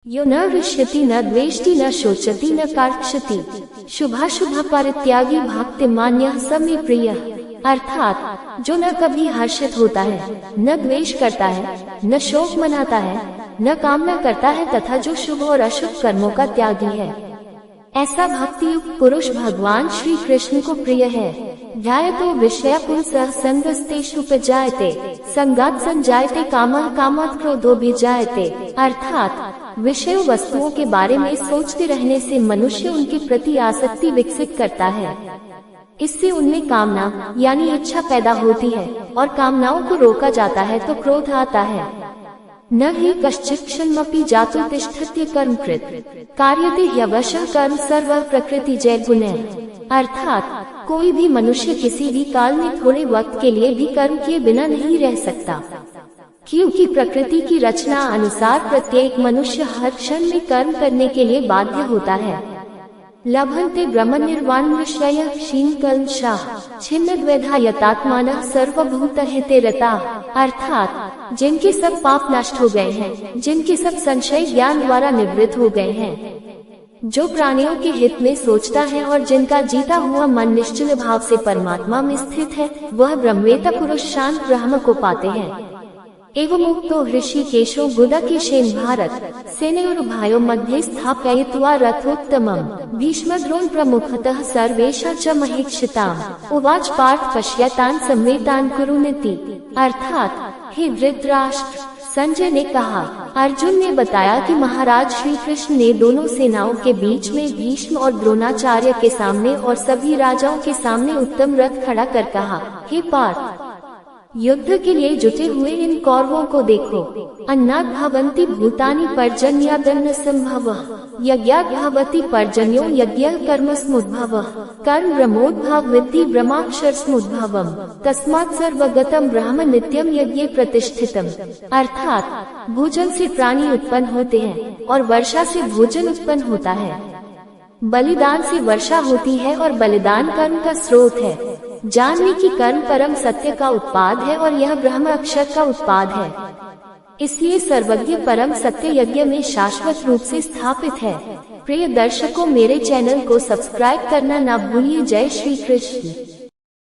यो न हृष्यति न द्वेष्टि न शोचति न कार्क्षति शुभाशुभ परित्यागी भक्ति मान्यः स मे प्रियः। अर्थात जो न कभी हर्षित होता है, न द्वेष करता है, न शोक मनाता है, न कामना करता है तथा जो शुभ और अशुभ कर्मों का त्यागी है, ऐसा भक्ति युक्त पुरुष भगवान श्री कृष्ण को प्रिय है। ध्यायतो विषया पुंसः संगस्तेषुपजायते संगात् संजायते कामः कामात् क्रोधोऽभिजायते। अर्थात विषय वस्तुओं के बारे में सोचते रहने से मनुष्य उनके प्रति आसक्ति विकसित करता है। इससे उनमें कामना यानी इच्छा पैदा होती है और कामनाओं को रोका जाता है तो क्रोध आता है। न हि कश्चित् क्षणमपि जातु तिष्ठत्य कर्मकृत् कार्यते ह्यवशः कर्म सर्वः प्रकृति जय गुणः। अर्थात कोई भी मनुष्य किसी भी काल में थोड़े वक्त के लिए भी कर्म किए बिना नहीं रह सकता, क्योंकि प्रकृति की रचना अनुसार प्रत्येक मनुष्य हर क्षण में कर्म करने के लिए बाध्य होता है। लभन्ते ब्रह्मनिर्वाणमृषयः क्षीणकल्मषाः छिन्नद्वैधा यतात्मानः सर्वभूतहिते रताः। अर्थात जिनके सब पाप नष्ट हो गए हैं, जिनके सब संशय ज्ञान द्वारा निवृत्त हो गए हैं, जो प्राणियों के हित में सोचता है और जिनका जीता हुआ मन निश्चल भाव से परमात्मा में स्थित है, वह ब्रह्मवेत्ता पुरुष शांत ब्रह्म को पाते हैं। एवं उक्तो ऋषिकेशो गुडकेशेन भारत सेनयोरुभयोः मध्ये स्थापयित्वा रथोत्तमम् भीष्मद्रोण प्रमुखतः सर्वेषां च महीक्षिताम् उवाच पार्थ पश्यतान् संवेतान् कुरुनिति। अर्थात हे धृतराष्ट्र, संजय ने कहा, अर्जुन ने बताया कि महाराज श्री कृष्ण ने दोनों सेनाओं के बीच में भीष्म और द्रोणाचार्य के सामने और सभी राजाओं के सामने उत्तम रथ खड़ा कर कहा, हे पार्थ, युद्ध के लिए जुटे हुए इन कौरवों को देखो। अन्नात् भवन्ति भूतानि पर्जन्यादन्न संभवः यज्ञात् भवति पर्जन्यो यज्ञः कर्मसमुद्भवः कर्म ब्रह्मोद्भवति ब्रह्माक्षरसमुद्भवम् तस्मात् सर्वगतं ब्रह्म नित्यं यज्ञे प्रतिष्ठितम्। अर्थात भोजन से प्राणी उत्पन्न होते हैं और वर्षा से भोजन उत्पन्न होता है। बलिदान से वर्षा होती है और बलिदान कर्म का स्रोत है। जानने की कर्म परम सत्य का उत्पाद है और यह ब्रह्म अक्षर का उत्पाद है। इसलिए सर्वज्ञ परम सत्य यज्ञ में शाश्वत रूप से स्थापित है। प्रिय दर्शकों, मेरे चैनल को सब्सक्राइब करना ना भूलिए। जय श्री कृष्ण।